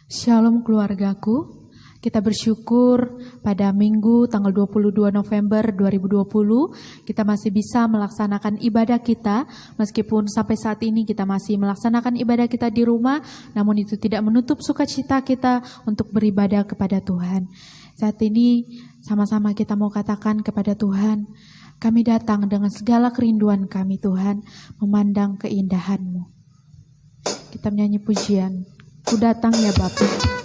Shalom keluargaku, kita bersyukur pada Minggu tanggal 22 November 2020 kita masih bisa melaksanakan ibadah kita. Meskipun sampai saat ini kita masih melaksanakan ibadah kita di rumah, namun itu tidak menutup sukacita kita untuk beribadah kepada Tuhan. Saat ini sama-sama kita mau katakan kepada Tuhan, kami datang dengan segala kerinduan kami Tuhan, memandang keindahan-Mu. Kita menyanyi pujian, Ku datang ya Bapa.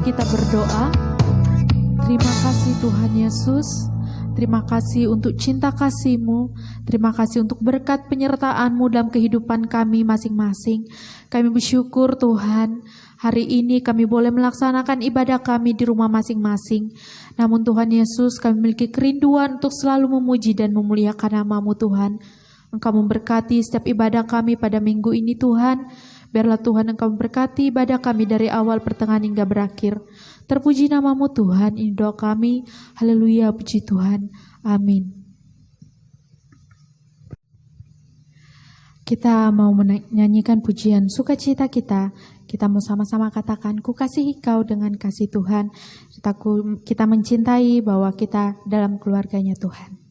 Kita berdoa. Terima kasih Tuhan Yesus, terima kasih untuk cinta kasih-Mu, terima kasih untuk berkat penyertaan-Mu dalam kehidupan kami masing-masing. Kami bersyukur Tuhan, hari ini kami boleh melaksanakan ibadah kami di rumah masing-masing. Namun Tuhan Yesus, kami memiliki kerinduan untuk selalu memuji dan memuliakan nama-Mu Tuhan. Engkau memberkati setiap ibadah kami pada minggu ini Tuhan. Biarlah Tuhan Engkau memberkati ibadah kami dari awal, pertengahan hingga berakhir. Terpuji nama-Mu Tuhan, ini doa kami. Haleluya, puji Tuhan. Amin. Kita mau menyanyikan pujian sukacita kita. Kita mau sama-sama katakan, ku kasihi kau dengan kasih Tuhan. Kita mencintai bahwa kita dalam keluarganya Tuhan.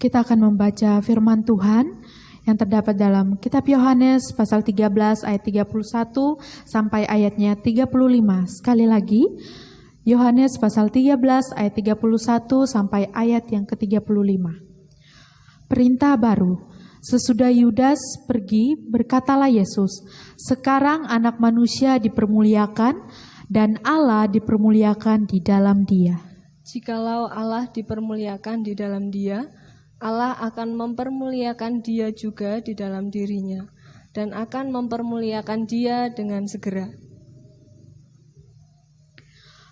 Kita akan membaca firman Tuhan yang terdapat dalam kitab Yohanes pasal 13 ayat 31 sampai ayatnya 35. Sekali lagi, Yohanes pasal 13 ayat 31 sampai ayat yang ke-35. Perintah baru. Sesudah Yudas pergi, berkatalah Yesus, "Sekarang Anak Manusia dipermuliakan dan Allah dipermuliakan di dalam Dia." Jikalau Allah dipermuliakan di dalam Dia, Allah akan mempermuliakan Dia juga di dalam dirinya, dan akan mempermuliakan Dia dengan segera.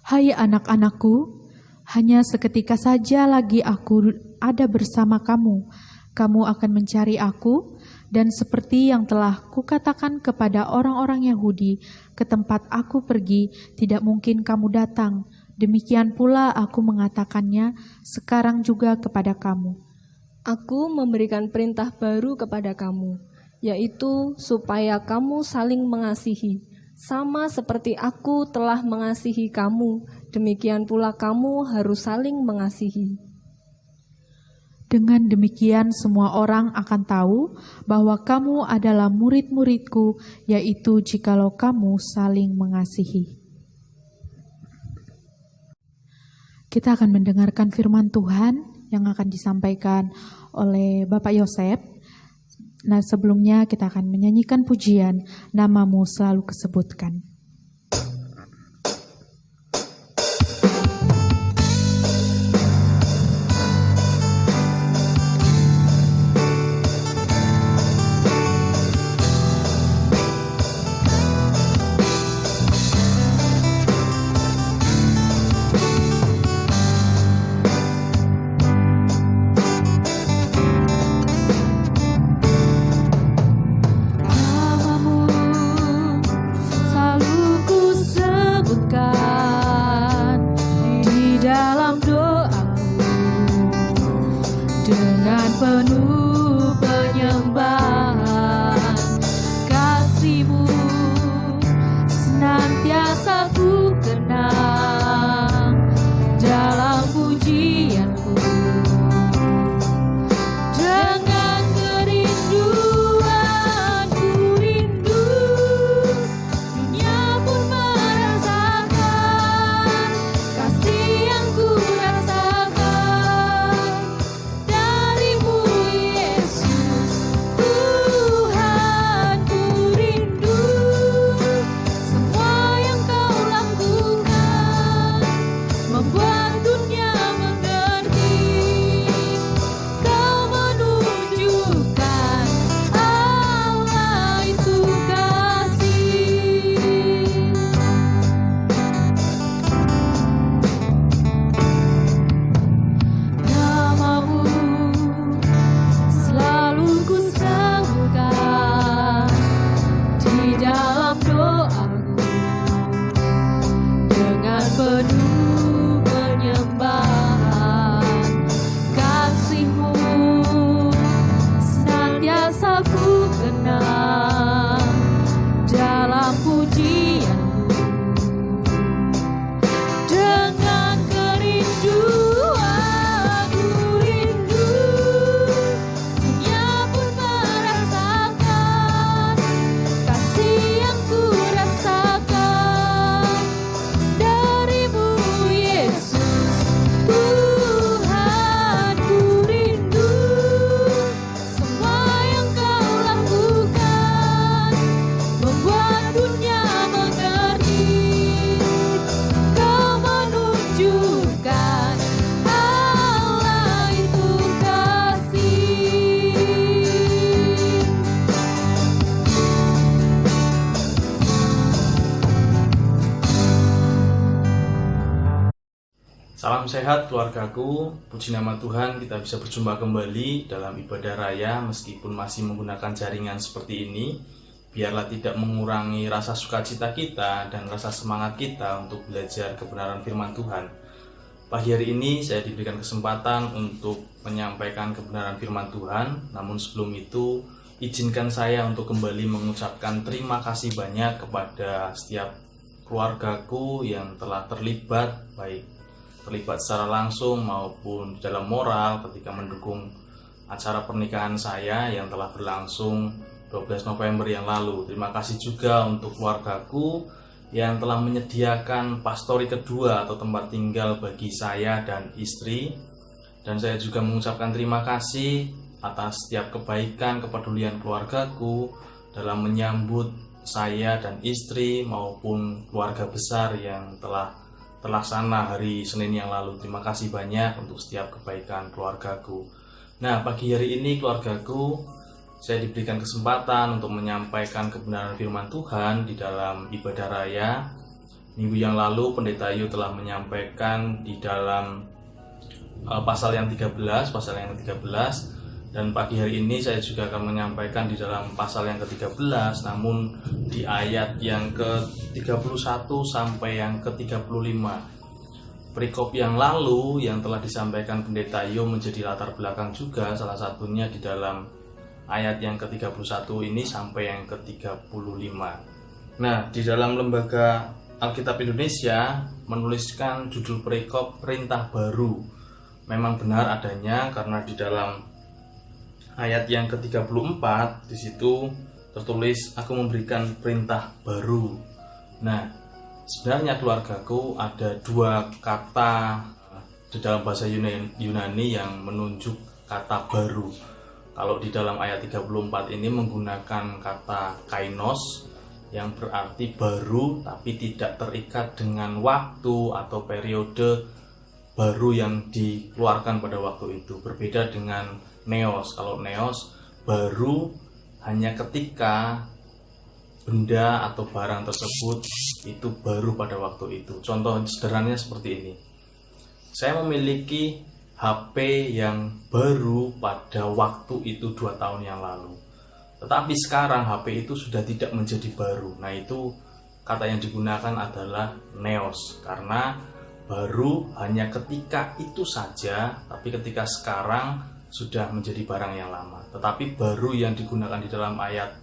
Hai anak-anakku, hanya seketika saja lagi aku ada bersama kamu. kamu akan mencari aku, dan seperti yang telah kukatakan kepada orang-orang Yahudi, ke tempat aku pergi, tidak mungkin kamu datang. Demikian pula aku mengatakannya sekarang juga kepada kamu. Aku memberikan perintah baru kepada kamu, yaitu supaya kamu saling mengasihi. Sama seperti aku telah mengasihi kamu, demikian pula kamu harus saling mengasihi. Dengan demikian semua orang akan tahu bahwa kamu adalah murid-muridku, yaitu jikalau kamu saling mengasihi. Kita akan mendengarkan firman Tuhan yang akan disampaikan oleh Bapak Yosef. Nah, sebelumnya kita akan menyanyikan pujian Namamu Selalu Kusebutkan. Salam sehat keluargaku, puji nama Tuhan kita bisa berjumpa kembali dalam ibadah raya meskipun masih menggunakan jaringan seperti ini. Biarlah tidak mengurangi rasa sukacita kita dan rasa semangat kita untuk belajar kebenaran firman Tuhan. Pagi hari ini saya diberikan kesempatan untuk menyampaikan kebenaran firman Tuhan. Namun sebelum itu, izinkan saya untuk kembali mengucapkan terima kasih banyak kepada setiap keluargaku yang telah terlibat, baik terlibat secara langsung maupun dalam moral ketika mendukung acara pernikahan saya yang telah berlangsung 12 November yang lalu. Terima kasih juga untuk keluargaku yang telah menyediakan pastori kedua atau tempat tinggal bagi saya dan istri. Dan saya juga mengucapkan terima kasih atas setiap kebaikan, kepedulian keluargaku dalam menyambut saya dan istri maupun keluarga besar yang telah terlaksana hari Senin yang lalu. Terima kasih banyak untuk setiap kebaikan keluargaku. Nah, pagi hari ini keluargaku, saya diberikan kesempatan untuk menyampaikan kebenaran firman Tuhan di dalam ibadah raya. Minggu yang lalu Pendeta Yu telah menyampaikan di dalam pasal yang 13, Dan pagi hari ini saya juga akan menyampaikan di dalam pasal yang ke-13, namun di ayat yang ke-31 sampai yang ke-35. Perikop yang lalu yang telah disampaikan Pendeta Yo menjadi latar belakang juga, salah satunya di dalam ayat yang ke-31 ini sampai yang ke-35. Nah, di dalam Lembaga Alkitab Indonesia menuliskan judul perikop Perintah Baru. Memang benar adanya karena di dalam ayat yang ke-34 di situ tertulis aku memberikan perintah baru. Nah, sebenarnya keluargaku ada dua kata di dalam bahasa Yunani yang menunjuk kata baru. Kalau di dalam ayat 34 ini menggunakan kata kainos yang berarti baru tapi tidak terikat dengan waktu atau periode baru yang dikeluarkan pada waktu itu. Berbeda dengan neos. Kalau neos baru hanya ketika benda atau barang tersebut itu baru pada waktu itu. Contoh sederhananya seperti ini. Saya memiliki HP yang baru pada waktu itu 2 tahun yang lalu. Tetapi sekarang HP itu sudah tidak menjadi baru. Nah, itu kata yang digunakan adalah neos. Karena baru hanya ketika itu saja, tapi ketika sekarang sudah menjadi barang yang lama. Tetapi baru yang digunakan di dalam ayat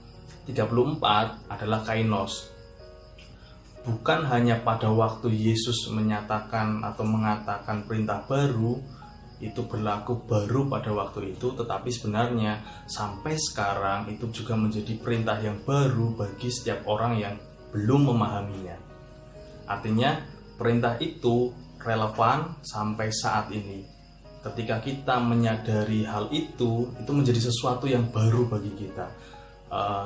34 adalah kainos. Bukan hanya pada waktu Yesus menyatakan atau mengatakan perintah baru, itu berlaku baru pada waktu itu, tetapi sebenarnya sampai sekarang itu juga menjadi perintah yang baru bagi setiap orang yang belum memahaminya. Artinya perintah itu relevan sampai saat ini. Ketika kita menyadari hal itu menjadi sesuatu yang baru bagi kita.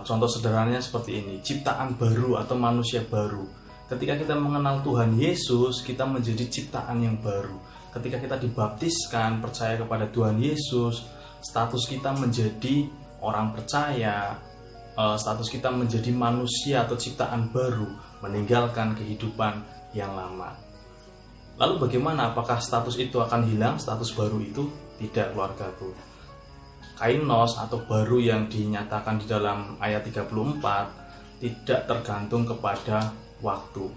Contoh sederhananya seperti ini, ciptaan baru atau manusia baru. Ketika kita mengenal Tuhan Yesus, kita menjadi ciptaan yang baru. Ketika kita dibaptiskan, percaya kepada Tuhan Yesus, status kita menjadi orang percaya, status kita menjadi manusia atau ciptaan baru, meninggalkan kehidupan yang lama. Lalu bagaimana? Apakah status itu akan hilang? Status baru itu tidak, keluargaku. Kainos atau baru yang dinyatakan di dalam ayat 34 tidak tergantung kepada waktu.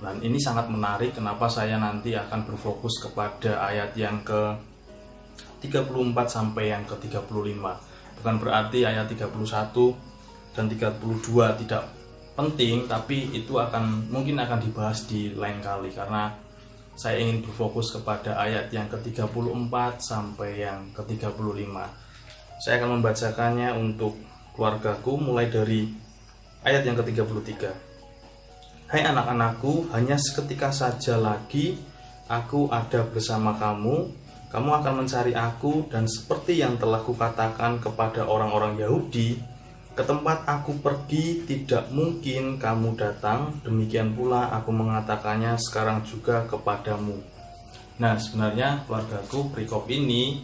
Dan ini sangat menarik kenapa saya nanti akan berfokus kepada ayat yang ke-34 sampai yang ke-35. Bukan berarti ayat 31 dan 32 tidak penting, tapi itu mungkin akan dibahas di lain kali karena saya ingin berfokus kepada ayat yang ke-34 sampai yang ke-35. Saya akan membacakannya untuk keluargaku mulai dari ayat yang ke-33. Hai anak-anakku, hanya seketika saja lagi aku ada bersama kamu. Kamu akan mencari aku, dan seperti yang telah kukatakan kepada orang-orang Yahudi, ke tempat aku pergi tidak mungkin kamu datang, demikian pula aku mengatakannya sekarang juga kepadamu. Nah, sebenarnya keluargaku, perikop ini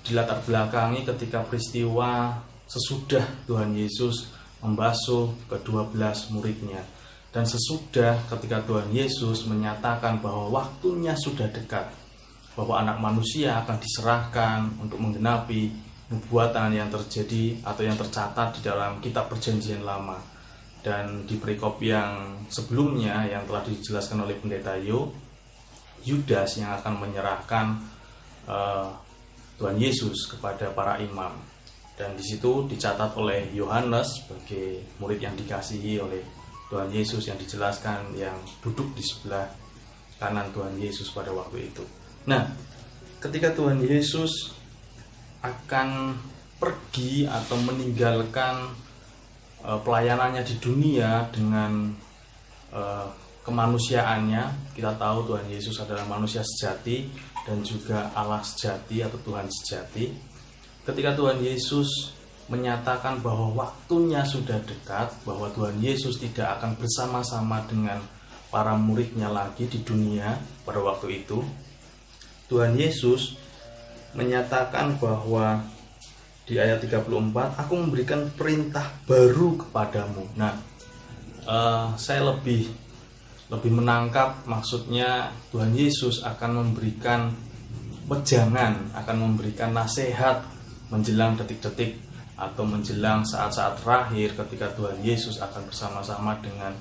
dilatar belakangi ketika peristiwa sesudah Tuhan Yesus membasuh ke-12 muridnya. Dan sesudah ketika Tuhan Yesus menyatakan bahwa waktunya sudah dekat, bahwa anak manusia akan diserahkan untuk menggenapi nubuatan yang terjadi atau yang tercatat di dalam kitab Perjanjian Lama. Dan di perikop yang sebelumnya yang telah dijelaskan oleh Pendeta Yo, Yudas yang akan menyerahkan Tuhan Yesus kepada para imam. Dan di situ dicatat oleh Yohanes sebagai murid yang dikasihi oleh Tuhan Yesus, yang dijelaskan yang duduk di sebelah kanan Tuhan Yesus pada waktu itu. Nah, ketika Tuhan Yesus akan pergi atau meninggalkan pelayanannya di dunia dengan kemanusiaannya, kita tahu Tuhan Yesus adalah manusia sejati dan juga Allah sejati atau Tuhan sejati. Ketika Tuhan Yesus menyatakan bahwa waktunya sudah dekat, bahwa Tuhan Yesus tidak akan bersama-sama dengan para muridnya lagi di dunia pada waktu itu, Tuhan Yesus menyatakan bahwa di ayat 34, aku memberikan perintah baru kepadamu. Nah, saya lebih menangkap maksudnya Tuhan Yesus akan memberikan wejangan, akan memberikan nasihat menjelang detik-detik atau menjelang saat-saat terakhir ketika Tuhan Yesus akan bersama-sama dengan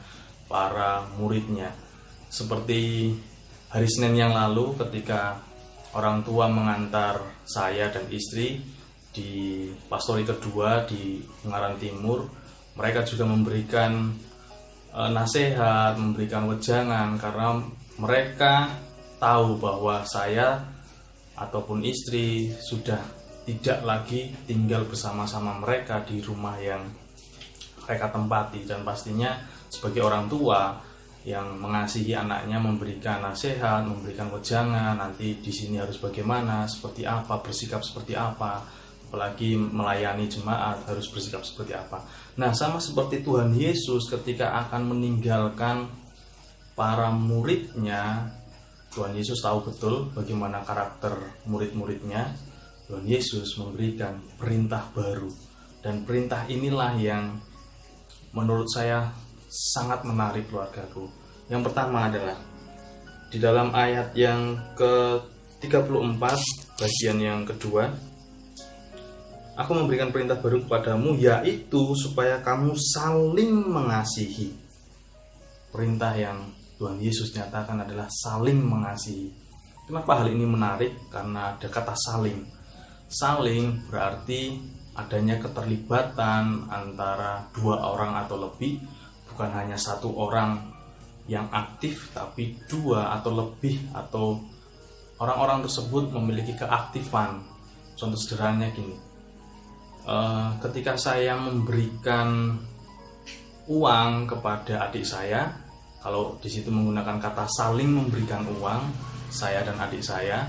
para muridnya. Seperti hari Senin yang lalu ketika orang tua mengantar saya dan istri di pastori kedua di Ungaran Timur, mereka juga memberikan nasihat, memberikan wejangan karena mereka tahu bahwa saya ataupun istri sudah tidak lagi tinggal bersama-sama mereka di rumah yang mereka tempati, dan pastinya sebagai orang tua yang mengasihi anaknya memberikan nasihat, memberikan wejangan, nanti di sini harus bagaimana, seperti apa, bersikap seperti apa, apalagi melayani jemaat harus bersikap seperti apa. Nah, sama seperti Tuhan Yesus ketika akan meninggalkan para muridnya, Tuhan Yesus tahu betul bagaimana karakter murid-muridnya. Tuhan Yesus memberikan perintah baru, dan perintah inilah yang menurut saya sangat menarik keluargaku. Yang pertama adalah di dalam ayat yang ke-34 bagian yang kedua, aku memberikan perintah baru kepadamu, yaitu supaya kamu saling mengasihi. Perintah yang Tuhan Yesus nyatakan adalah saling mengasihi. Kenapa hal ini menarik? Karena ada kata saling. Saling berarti adanya keterlibatan antara dua orang atau lebih, bukan hanya satu orang yang aktif, tapi dua atau lebih, atau orang-orang tersebut memiliki keaktifan. Contoh sederhananya gini, ketika saya memberikan uang kepada adik saya, kalau di situ menggunakan kata saling memberikan uang, saya dan adik saya,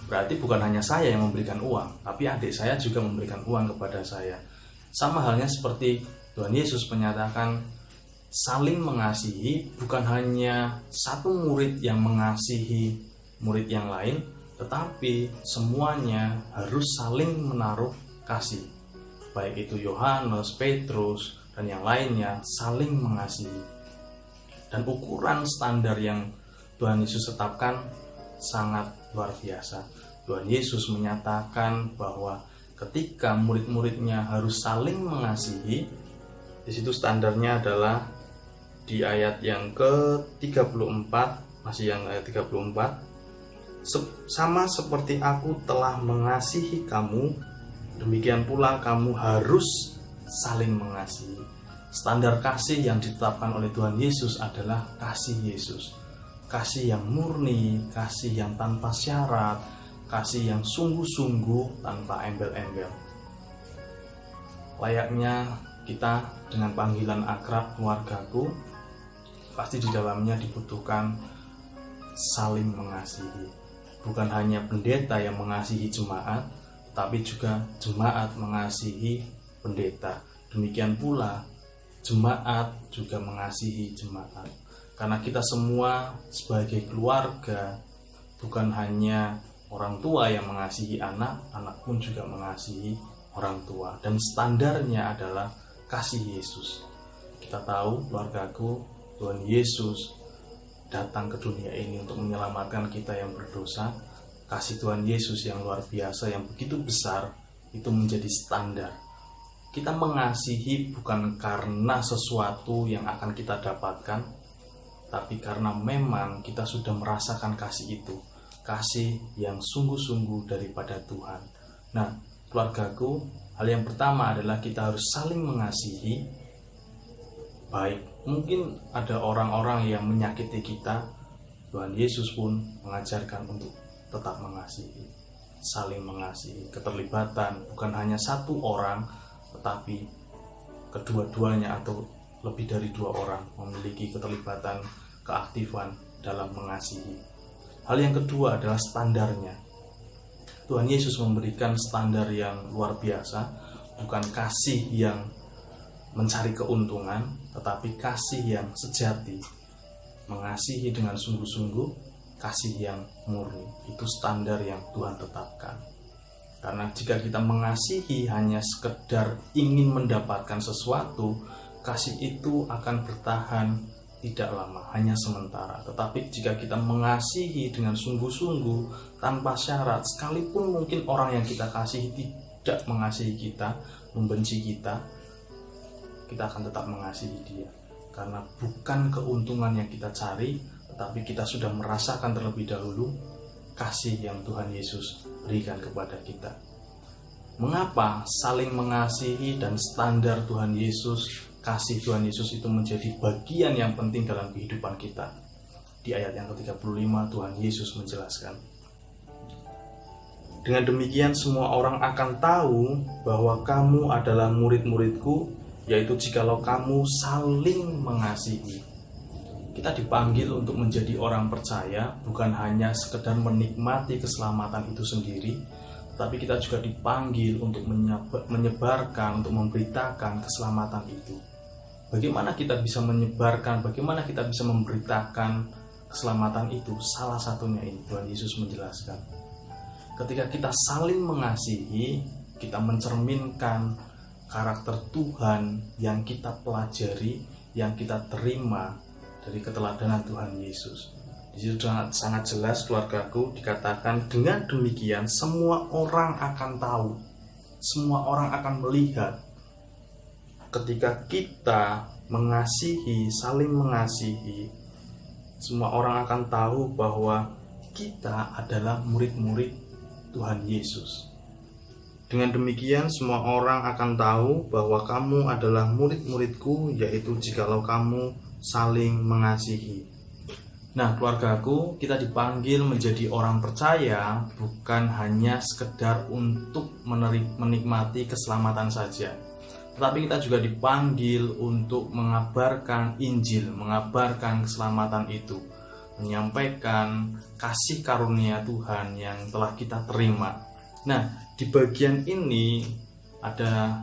berarti bukan hanya saya yang memberikan uang, tapi adik saya juga memberikan uang kepada saya. Sama halnya seperti Tuhan Yesus menyatakan saling mengasihi, bukan hanya satu murid yang mengasihi murid yang lain, tetapi semuanya harus saling menaruh kasih. Baik itu Yohanes, Petrus, dan yang lainnya saling mengasihi. Dan ukuran standar yang Tuhan Yesus tetapkan sangat luar biasa. Tuhan Yesus menyatakan bahwa ketika murid-muridnya harus saling mengasihi, di situ standarnya adalah di ayat yang ke-34, masih yang ayat 34, sama seperti aku telah mengasihi kamu, demikian pula kamu harus saling mengasihi. Standar kasih yang ditetapkan oleh Tuhan Yesus adalah kasih Yesus. Kasih yang murni, kasih yang tanpa syarat, kasih yang sungguh-sungguh tanpa embel-embel. Layaknya kita dengan panggilan akrab keluargaku, pasti di dalamnya dibutuhkan saling mengasihi. Bukan hanya pendeta yang mengasihi jemaat, tapi juga jemaat mengasihi pendeta. Demikian pula jemaat juga mengasihi jemaat. Karena kita semua sebagai keluarga, bukan hanya orang tua yang mengasihi anak, anak pun juga mengasihi orang tua. Dan standarnya adalah kasih Yesus. Kita tahu keluargaku, Tuhan Yesus datang ke dunia ini untuk menyelamatkan kita yang berdosa. Kasih Tuhan Yesus yang luar biasa, yang begitu besar, itu menjadi standar. Kita mengasihi bukan karena sesuatu yang akan kita dapatkan, tapi karena memang kita sudah merasakan kasih itu, kasih yang sungguh-sungguh daripada Tuhan. Nah, keluargaku, hal yang pertama adalah kita harus saling mengasihi. Baik, mungkin ada orang-orang yang menyakiti kita, Tuhan Yesus pun mengajarkan untuk tetap mengasihi, saling mengasihi. Keterlibatan bukan hanya satu orang, tetapi kedua-duanya atau lebih dari dua orang memiliki keterlibatan, keaktifan dalam mengasihi. Hal yang kedua adalah standarnya. Tuhan Yesus memberikan standar yang luar biasa, bukan kasih yang mencari keuntungan, tetapi kasih yang sejati, mengasihi dengan sungguh-sungguh, kasih yang murni. Itu standar yang Tuhan tetapkan. Karena jika kita mengasihi hanya sekedar ingin mendapatkan sesuatu, kasih itu akan bertahan tidak lama, hanya sementara. Tetapi jika kita mengasihi dengan sungguh-sungguh, tanpa syarat, sekalipun mungkin orang yang kita kasihi tidak mengasihi kita, membenci kita, kita akan tetap mengasihi dia. Karena bukan keuntungan yang kita cari, tetapi kita sudah merasakan terlebih dahulu kasih yang Tuhan Yesus berikan kepada kita. Mengapa saling mengasihi dan standar Tuhan Yesus, kasih Tuhan Yesus itu menjadi bagian yang penting dalam kehidupan kita? Di ayat yang ke-35 Tuhan Yesus menjelaskan, dengan demikian semua orang akan tahu bahwa kamu adalah murid-muridku, yaitu jikalau kamu saling mengasihi. Kita dipanggil untuk menjadi orang percaya, bukan hanya sekedar menikmati keselamatan itu sendiri, tapi kita juga dipanggil untuk menyebarkan, untuk memberitakan keselamatan itu. Bagaimana kita bisa menyebarkan, bagaimana kita bisa memberitakan keselamatan itu? Salah satunya ini, Tuhan Yesus menjelaskan. Ketika kita saling mengasihi, kita mencerminkan karakter Tuhan yang kita pelajari, yang kita terima dari keteladanan Tuhan Yesus. Di situ sangat jelas, keluargaku, dikatakan dengan demikian semua orang akan tahu, semua orang akan melihat. Ketika kita mengasihi, saling mengasihi, semua orang akan tahu bahwa kita adalah murid-murid Tuhan Yesus. Dengan demikian semua orang akan tahu bahwa kamu adalah murid-muridku, yaitu jikalau kamu saling mengasihi. Nah, keluargaku, kita dipanggil menjadi orang percaya bukan hanya sekedar untuk menikmati keselamatan saja, tetapi kita juga dipanggil untuk mengabarkan Injil, mengabarkan keselamatan itu, menyampaikan kasih karunia Tuhan yang telah kita terima. Nah, di bagian ini ada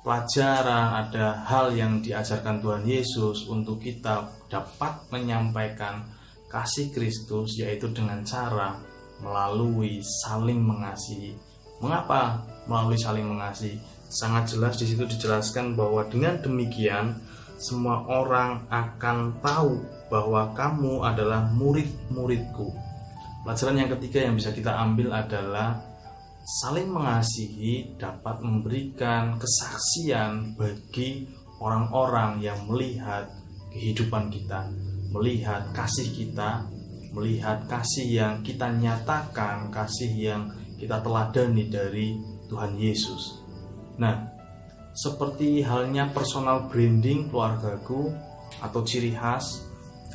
pelajaran, ada hal yang diajarkan Tuhan Yesus untuk kita dapat menyampaikan kasih Kristus, yaitu dengan cara melalui saling mengasihi. Mengapa melalui saling mengasihi? Sangat jelas di situ dijelaskan bahwa dengan demikian semua orang akan tahu bahwa kamu adalah murid-muridku. Pelajaran yang ketiga yang bisa kita ambil adalah saling mengasihi dapat memberikan kesaksian bagi orang-orang yang melihat kehidupan kita, melihat kasih kita, melihat kasih yang kita nyatakan, kasih yang kita teladani dari Tuhan Yesus. Nah, seperti halnya personal branding, keluargaku, atau ciri khas,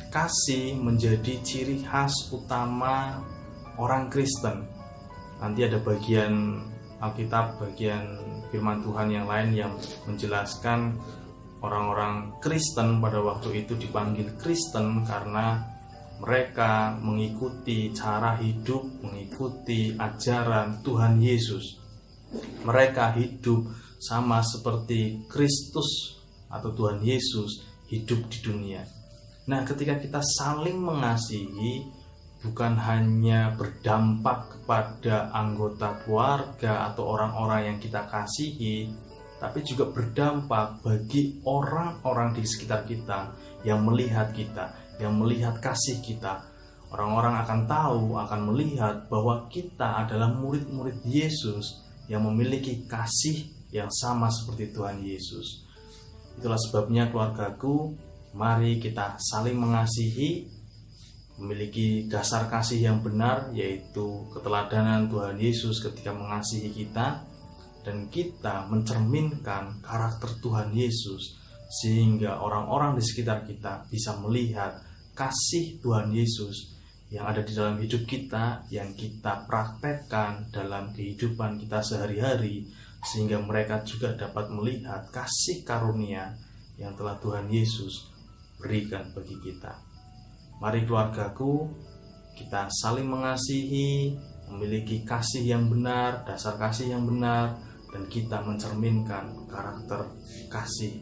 kasih menjadi ciri khas utama orang Kristen. Nanti ada bagian Alkitab, bagian firman Tuhan yang lain yang menjelaskan orang-orang Kristen pada waktu itu dipanggil Kristen karena mereka mengikuti cara hidup, mengikuti ajaran Tuhan Yesus. Mereka hidup sama seperti Kristus atau Tuhan Yesus hidup di dunia. Nah, ketika kita saling mengasihi, bukan hanya berdampak kepada anggota keluarga atau orang-orang yang kita kasihi, tapi juga berdampak bagi orang-orang di sekitar kita yang melihat kita, yang melihat kasih kita. Orang-orang akan tahu, akan melihat bahwa kita adalah murid-murid Yesus yang memiliki kasih yang sama seperti Tuhan Yesus. Itulah sebabnya, keluargaku, mari kita saling mengasihi, memiliki dasar kasih yang benar, yaitu keteladanan Tuhan Yesus ketika mengasihi kita, dan kita mencerminkan karakter Tuhan Yesus sehingga orang-orang di sekitar kita bisa melihat kasih Tuhan Yesus yang ada di dalam hidup kita, yang kita praktekkan dalam kehidupan kita sehari-hari, sehingga mereka juga dapat melihat kasih karunia yang telah Tuhan Yesus berikan bagi kita. Mari keluargaku, kita saling mengasihi, memiliki kasih yang benar, dasar kasih yang benar, dan kita mencerminkan karakter kasih,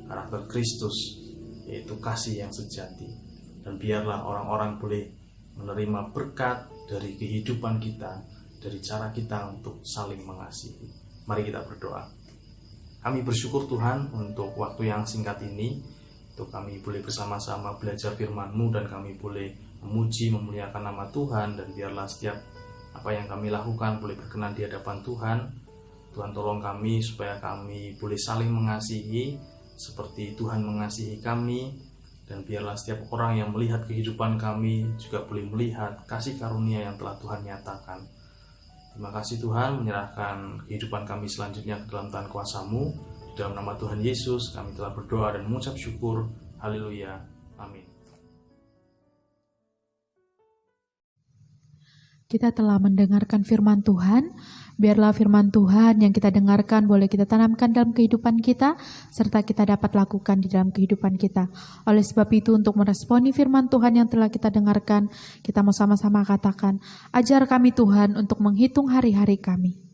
karakter Kristus, yaitu kasih yang sejati. Dan biarlah orang-orang boleh menerima berkat dari kehidupan kita, dari cara kita untuk saling mengasihi. Mari kita berdoa. Kami bersyukur Tuhan untuk waktu yang singkat ini, untuk kami boleh bersama-sama belajar firman-Mu, dan kami boleh memuji, memuliakan nama Tuhan, dan biarlah setiap apa yang kami lakukan boleh berkenan di hadapan Tuhan. Tuhan tolong kami supaya kami boleh saling mengasihi seperti Tuhan mengasihi kami, dan biarlah setiap orang yang melihat kehidupan kami juga boleh melihat kasih karunia yang telah Tuhan nyatakan. Terima kasih Tuhan, menyerahkan kehidupan kami selanjutnya ke dalam tangan kuasa-Mu. Di dalam nama Tuhan Yesus kami telah berdoa dan mengucap syukur. Haleluya. Amin. Kita telah mendengarkan firman Tuhan. Biarlah firman Tuhan yang kita dengarkan boleh kita tanamkan dalam kehidupan kita, serta kita dapat lakukan di dalam kehidupan kita. Oleh sebab itu, untuk meresponi firman Tuhan yang telah kita dengarkan, kita mau sama-sama katakan, ajar kami Tuhan untuk menghitung hari-hari kami.